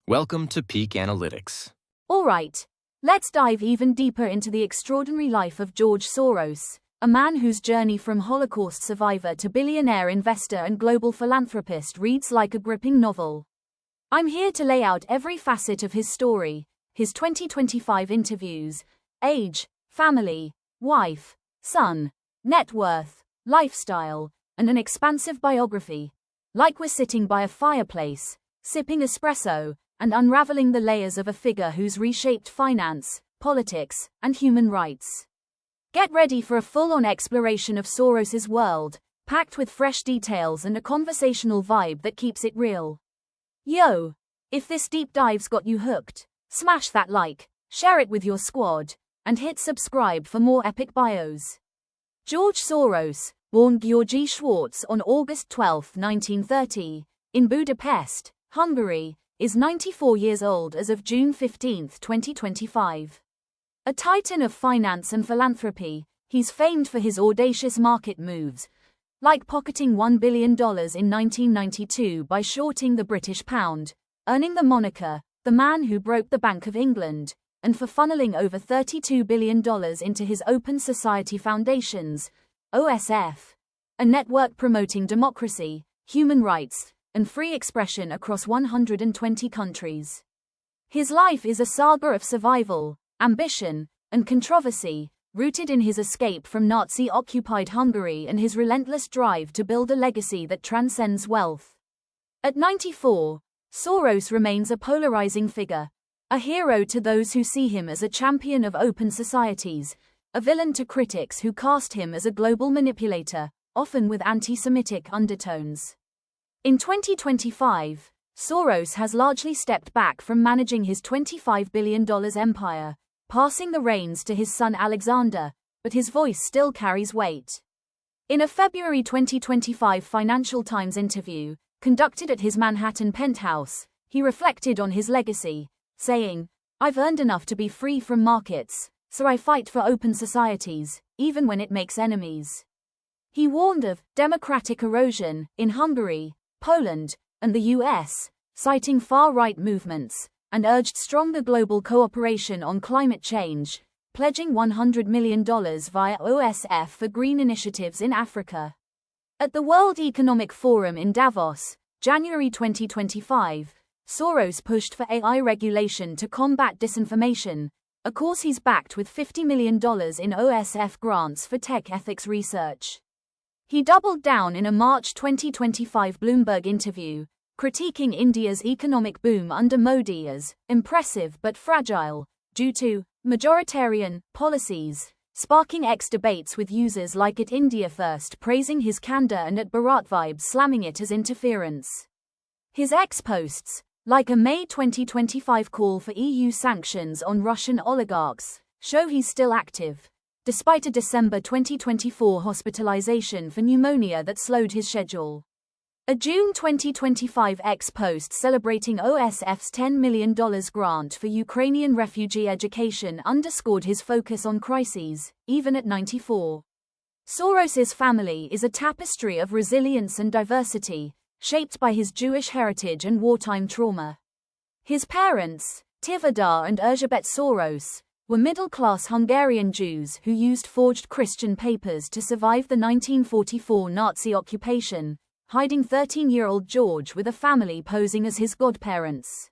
Welcome to Peak Analytics. All right, let's dive even deeper into the extraordinary life of George Soros, a man whose journey from Holocaust survivor to billionaire investor and global philanthropist reads like a gripping novel. I'm here to lay out every facet of his story, his 2025 interviews, age, family, wife, son, net worth, lifestyle, and an expansive biography. Like we're sitting by a fireplace, sipping espresso, and unraveling the layers of a figure who's reshaped finance, politics, and human rights. Get ready for a full-on exploration of Soros's world, packed with fresh details and a conversational vibe that keeps it real. Yo! If this deep dive's got you hooked, smash that like, share it with your squad, and hit subscribe for more epic bios. George Soros, born Georgi Schwartz on August 12, 1930, in Budapest, Hungary, is 94 years old as of June 15, 2025. A titan of finance and philanthropy, he's famed for his audacious market moves, like pocketing $1 billion in 1992 by shorting the British pound, earning the moniker, the man who broke the Bank of England, and for funneling over $32 billion into his Open Society Foundations, OSF, a network promoting democracy, human rights, and free expression across 120 countries. His life is a saga of survival, ambition, and controversy, rooted in his escape from Nazi-occupied Hungary and his relentless drive to build a legacy that transcends wealth. At 94, Soros remains a polarizing figure, a hero to those who see him as a champion of open societies, a villain to critics who cast him as a global manipulator, often with anti-Semitic undertones. In 2025, Soros has largely stepped back from managing his $25 billion empire, passing the reins to his son Alexander, but his voice still carries weight. In a February 2025 Financial Times interview, conducted at his Manhattan penthouse, he reflected on his legacy, saying, "I've earned enough to be free from markets, so I fight for open societies, even when it makes enemies." He warned of democratic erosion in Hungary, Poland, and the US, citing far-right movements, and urged stronger global cooperation on climate change, pledging $100 million via OSF for green initiatives in Africa. At the World Economic Forum in Davos, January 2025, Soros pushed for AI regulation to combat disinformation, a cause he's backed with $50 million in OSF grants for tech ethics research. He doubled down in a March 2025 Bloomberg interview, critiquing India's economic boom under Modi as impressive but fragile, due to majoritarian policies, sparking debates with users like at India First praising his candor and at Bharat Vibes slamming it as interference. His posts, like a May 2025 call for EU sanctions on Russian oligarchs, show he's still active, despite a December 2024 hospitalization for pneumonia that slowed his schedule. A June 2025 post celebrating OSF's $10 million grant for Ukrainian refugee education underscored his focus on crises, even at 94. Soros's family is a tapestry of resilience and diversity, shaped by his Jewish heritage and wartime trauma. His parents, Tivadar and Erzsébet Soros, were middle-class Hungarian Jews who used forged Christian papers to survive the 1944 Nazi occupation, hiding 13-year-old George with a family posing as his godparents.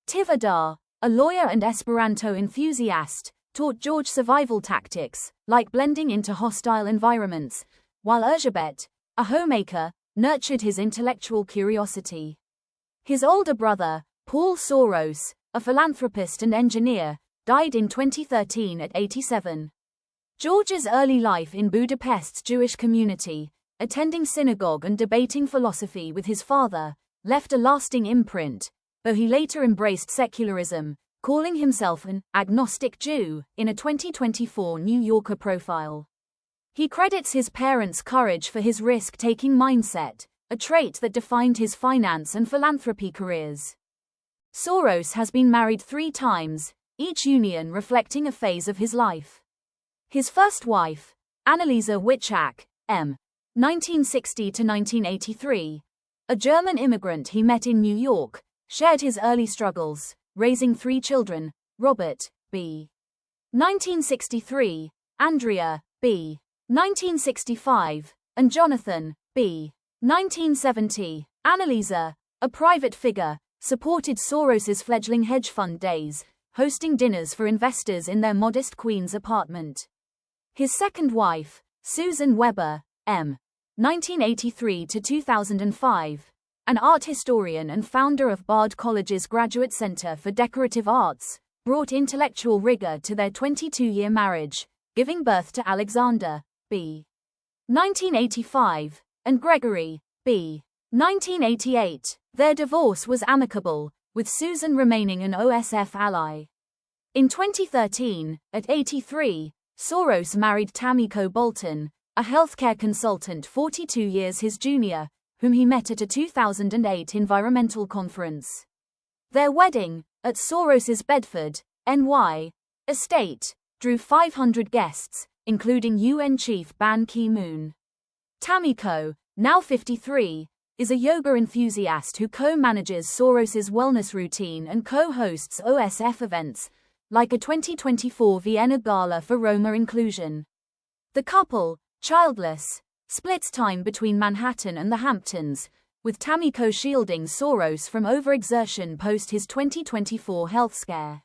Tivadar, a lawyer and Esperanto enthusiast, taught George survival tactics, like blending into hostile environments, while Erzsébet, a homemaker, nurtured his intellectual curiosity. His older brother, Paul Soros, a philanthropist and engineer, died in 2013 at 87. George's early life in Budapest's Jewish community, attending synagogue and debating philosophy with his father, left a lasting imprint, though he later embraced secularism, calling himself an agnostic Jew in a 2024 New Yorker profile. He credits his parents' courage for his risk-taking mindset, a trait that defined his finance and philanthropy careers. Soros has been married 3 times, each union reflecting a phase of his life. His first wife, Annalisa Wiczak, M. 1960 to 1983, a German immigrant he met in New York, shared his early struggles, raising 3 children, Robert, b. 1963, Andrea, b. 1965, and Jonathan, b. 1970. Annalisa, a private figure, supported Soros's fledgling hedge fund days, hosting dinners for investors in their modest Queens apartment. His second wife, Susan Weber, m. 1983 to 2005, an art historian and founder of Bard College's Graduate Center for Decorative Arts, brought intellectual rigor to their 22-year marriage, giving birth to Alexander, b. 1985, and Gregory, b. 1988. Their divorce was amicable, with Susan remaining an OSF ally. In 2013, at 83, Soros married Tamiko Bolton, a healthcare consultant 42 years his junior, whom he met at a 2008 environmental conference. Their wedding, at Soros's Bedford, NY, estate, drew 500 guests, including UN Chief Ban Ki-moon. Tamiko, now 53, is a yoga enthusiast who co-manages Soros's wellness routine and co-hosts OSF events, like a 2024 Vienna Gala for Roma inclusion. The couple, childless, splits time between Manhattan and the Hamptons, with Tamiko shielding Soros from overexertion post his 2024 health scare.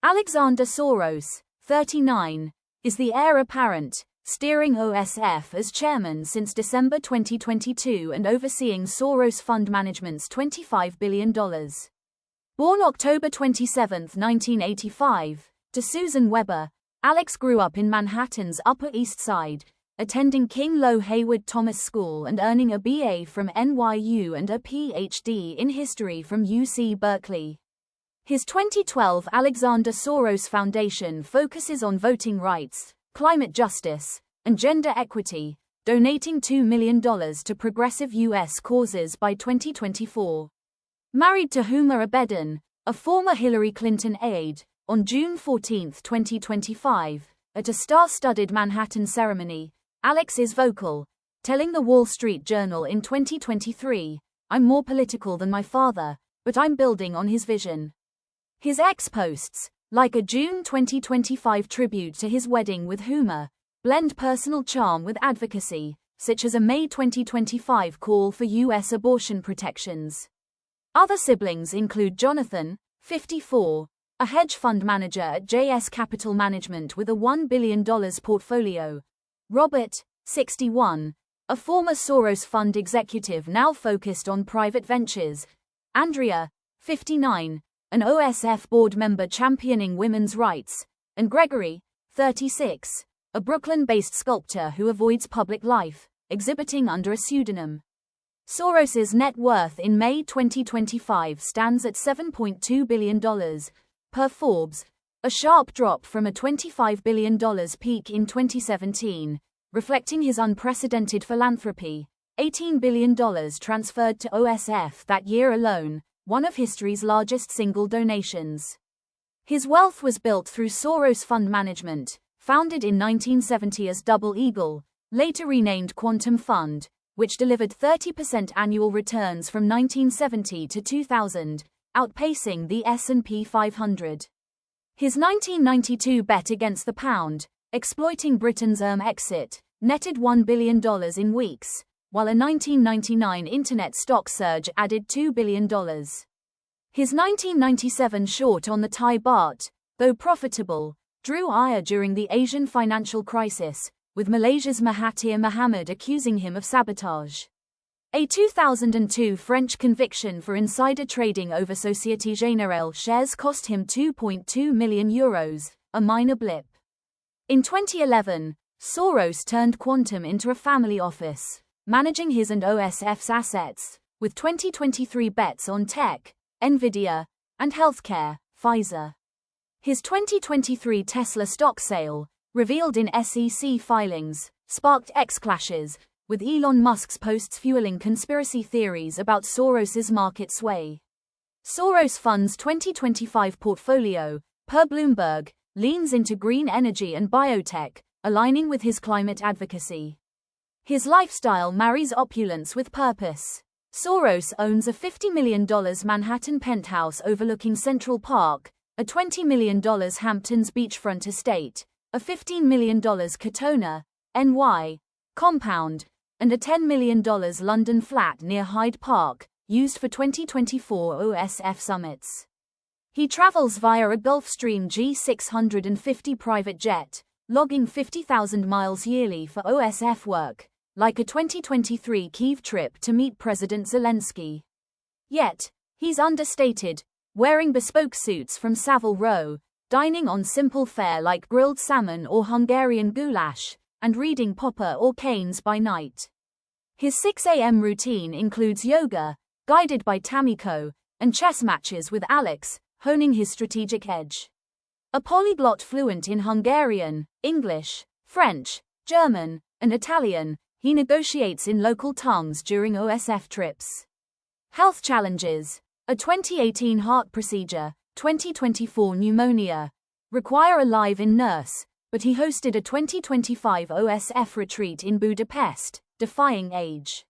Alexander Soros, 39, is the heir apparent, steering OSF as chairman since December 2022 and overseeing Soros Fund Management's $25 billion. Born October 27, 1985, to Susan Weber, Alex grew up in Manhattan's Upper East Side, attending King Low Hayward Thomas School and earning a BA from NYU and a PhD in history from UC Berkeley. His 2012 Alexander Soros Foundation focuses on voting rights, climate justice, and gender equity, donating $2 million to progressive U.S. causes by 2024. Married to Huma Abedin, a former Hillary Clinton aide, on June 14, 2025, at a star-studded Manhattan ceremony, Alex is vocal, telling the Wall Street Journal in 2023, "I'm more political than my father, but I'm building on his vision." His ex posts, like a June 2025 tribute to his wedding with Huma, blend personal charm with advocacy, such as a May 2025 call for U.S. abortion protections. Other siblings include Jonathan, 54, a hedge fund manager at JS Capital Management with a $1 billion portfolio, Robert, 61, a former Soros fund executive now focused on private ventures, Andrea, 59, an OSF board member championing women's rights, and Gregory, 36, a Brooklyn-based sculptor who avoids public life, exhibiting under a pseudonym. Soros's net worth in May 2025 stands at $7.2 billion, per Forbes, a sharp drop from a $25 billion peak in 2017, reflecting his unprecedented philanthropy, $18 billion transferred to OSF that year alone, one of history's largest single donations. His wealth was built through Soros Fund Management, founded in 1970 as Double Eagle, later renamed Quantum Fund, which delivered 30% annual returns from 1970 to 2000, outpacing the S&P 500. His 1992 bet against the pound, exploiting Britain's exit, netted $1 billion in weeks, while a 1999 internet stock surge added $2 billion. His 1997 short on the Thai baht, though profitable, drew ire during the Asian financial crisis, with Malaysia's Mahathir Mohamad accusing him of sabotage. A 2002 French conviction for insider trading over Société Générale shares cost him €2.2 million, a minor blip. In 2011, Soros turned Quantum into a family office, managing his and OSF's assets, with 2023 bets on tech, Nvidia, and healthcare, Pfizer. His 2023 Tesla stock sale, revealed in SEC filings, sparked X-clashes, with Elon Musk's posts fueling conspiracy theories about Soros's market sway. Soros Fund's 2025 portfolio, per Bloomberg, leans into green energy and biotech, aligning with his climate advocacy. His lifestyle marries opulence with purpose. Soros owns a $50 million Manhattan penthouse overlooking Central Park, a $20 million Hamptons beachfront estate, a $15 million Katona, NY, compound, and a $10 million London flat near Hyde Park, used for 2024 OSF summits. He travels via a Gulfstream G650 private jet, logging 50,000 miles yearly for OSF work, like a 2023 Kyiv trip to meet President Zelensky. Yet, he's understated, wearing bespoke suits from Savile Row, dining on simple fare like grilled salmon or Hungarian goulash, and reading Popper or Keynes by night. His 6 a.m. routine includes yoga, guided by Tamiko, and chess matches with Alex, honing his strategic edge. A polyglot fluent in Hungarian, English, French, German, and Italian, he negotiates in local tongues during OSF trips. Health challenges: a 2018 heart procedure, 2024 pneumonia, require a live-in nurse, but he hosted a 2025 OSF retreat in Budapest, defying age.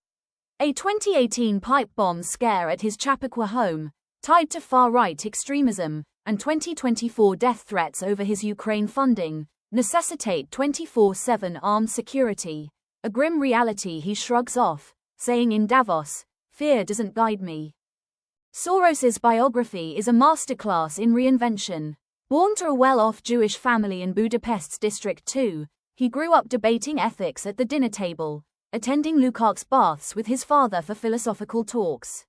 A 2018 pipe bomb scare at his Chappaqua home, tied to far-right extremism, and 2024 death threats over his Ukraine funding, necessitate 24/7 armed security, a grim reality he shrugs off, saying in Davos, "Fear doesn't guide me." Soros's biography is a masterclass in reinvention. Born to a well-off Jewish family in Budapest's District 2, he grew up debating ethics at the dinner table, attending Lukács baths with his father for philosophical talks.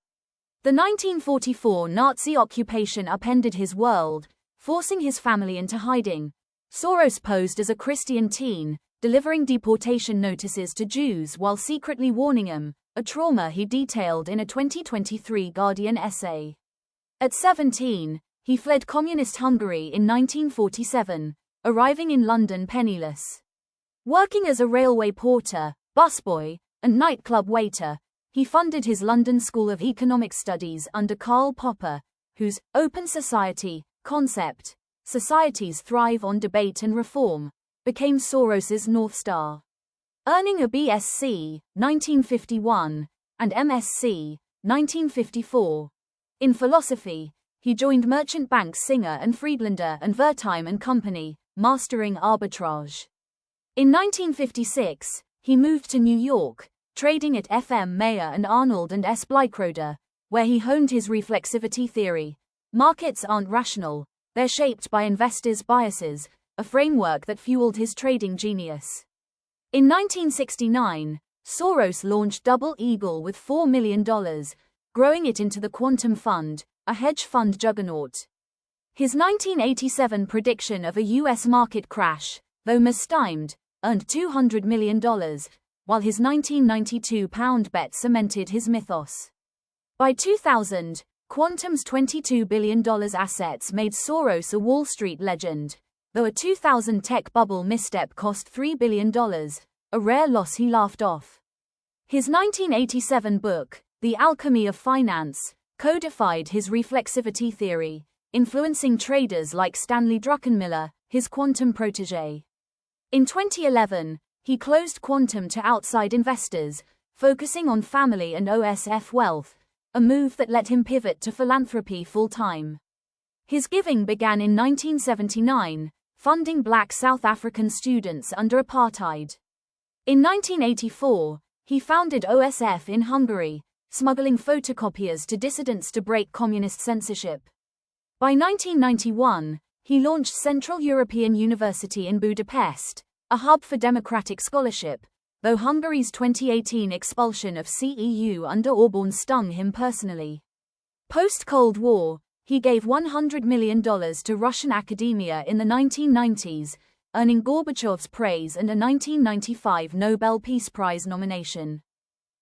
The 1944 Nazi occupation upended his world, forcing his family into hiding. Soros posed as a Christian teen, delivering deportation notices to Jews while secretly warning them, a trauma he detailed in a 2023 Guardian essay. At 17, he fled communist Hungary in 1947, arriving in London penniless. Working as a railway porter, busboy, and nightclub waiter, he funded his London School of Economic Studies under Karl Popper, whose open society concept, societies thrive on debate and reform, became Soros's North Star. Earning a BSc, 1951, and MSc, 1954, in philosophy, he joined merchant banks Singer and Friedlander and Wertheim and Company, mastering arbitrage. In 1956, he moved to New York, trading at FM Mayer and Arnold and S. Bleichroder, where he honed his reflexivity theory. Markets aren't rational, they're shaped by investors' biases, a framework that fueled his trading genius. In 1969, Soros launched Double Eagle with $4 million, growing it into the Quantum Fund, a hedge fund juggernaut. His 1987 prediction of a U.S. market crash, though mistimed, earned $200 million, while his 1992 pound bet cemented his mythos. By 2000, Quantum's $22 billion assets made Soros a Wall Street legend, though a 2000 tech bubble misstep cost $3 billion, a rare loss he laughed off. His 1987 book, The Alchemy of Finance, codified his reflexivity theory, influencing traders like Stanley Druckenmiller, his quantum protégé. In 2011, he closed Quantum to outside investors, focusing on family and OSF wealth, a move that let him pivot to philanthropy full-time. His giving began in 1979, funding black South African students under apartheid. In 1984, he founded OSF in Hungary, smuggling photocopiers to dissidents to break communist censorship. By 1991, he launched Central European University in Budapest, a hub for democratic scholarship, though Hungary's 2018 expulsion of CEU under Orbán stung him personally. Post-Cold War, he gave $100 million to Russian academia in the 1990s, earning Gorbachev's praise and a 1995 Nobel Peace Prize nomination.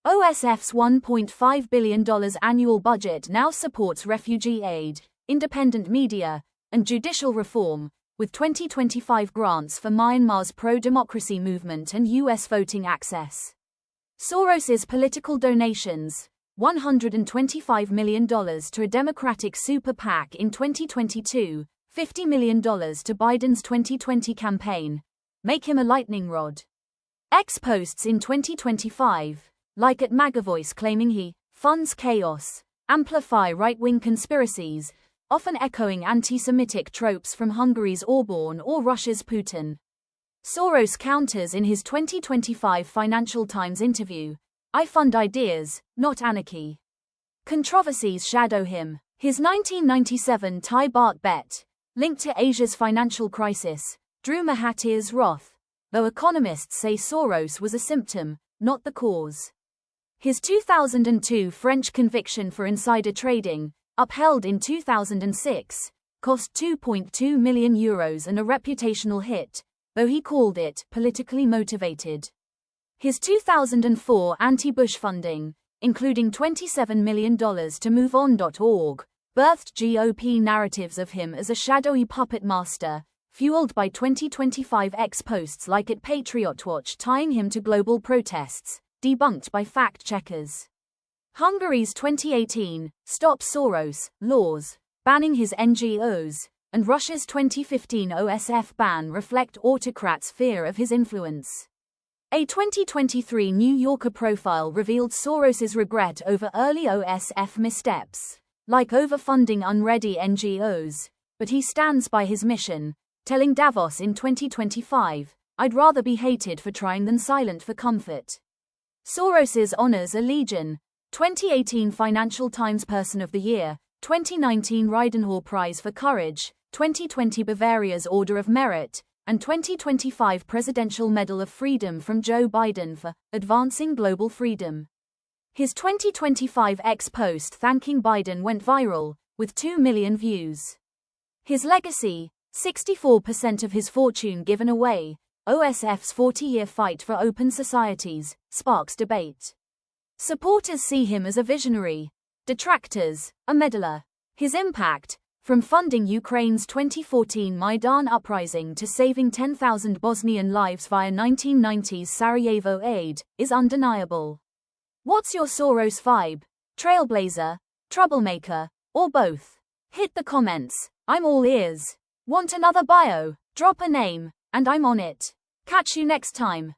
OSF's $1.5 billion annual budget now supports refugee aid, independent media, and judicial reform, with 2025 grants for Myanmar's pro-democracy movement and U.S. voting access. Soros's political donations, $125 million to a Democratic super PAC in 2022, $50 million to Biden's 2020 campaign, make him a lightning rod. X posts in 2025, like at MagaVoice claiming he funds chaos, amplify right-wing conspiracies, often echoing anti-Semitic tropes from Hungary's Orbán or Russia's Putin. Soros counters in his 2025 Financial Times interview, "I fund ideas, not anarchy." Controversies shadow him. His 1997 Thai baht bet, linked to Asia's financial crisis, drew Mahathir's wrath, though economists say Soros was a symptom, not the cause. His 2002 French conviction for insider trading, upheld in 2006, cost €2.2 million and a reputational hit, though he called it politically motivated. His 2004 anti-Bush funding, including $27 million to MoveOn.org, birthed GOP narratives of him as a shadowy puppet master, fueled by 2025 ex-posts like at Patriot Watch tying him to global protests, debunked by fact-checkers. Hungary's 2018 Stop Soros laws, banning his NGOs, and Russia's 2015 OSF ban reflect autocrats' fear of his influence. A 2023 New Yorker profile revealed Soros's regret over early OSF missteps, like overfunding unready NGOs, but he stands by his mission, telling Davos in 2025, "I'd rather be hated for trying than silent for comfort." Soros's honors a legion: 2018 Financial Times Person of the Year, 2019 Reidenhall Prize for Courage, 2020 Bavaria's Order of Merit, and 2025 Presidential Medal of Freedom from Joe Biden for advancing global freedom. His 2025 ex-post thanking Biden went viral, with 2 million views. His legacy: 64% of his fortune given away. OSF's 40-year fight for open societies sparks debate. Supporters see him as a visionary, detractors, a meddler. His impact, from funding Ukraine's 2014 Maidan uprising to saving 10,000 Bosnian lives via 1990s Sarajevo aid, is undeniable. What's your Soros vibe? Trailblazer, troublemaker, or both? Hit the comments. I'm all ears. Want another bio? Drop a name, and I'm on it. Catch you next time.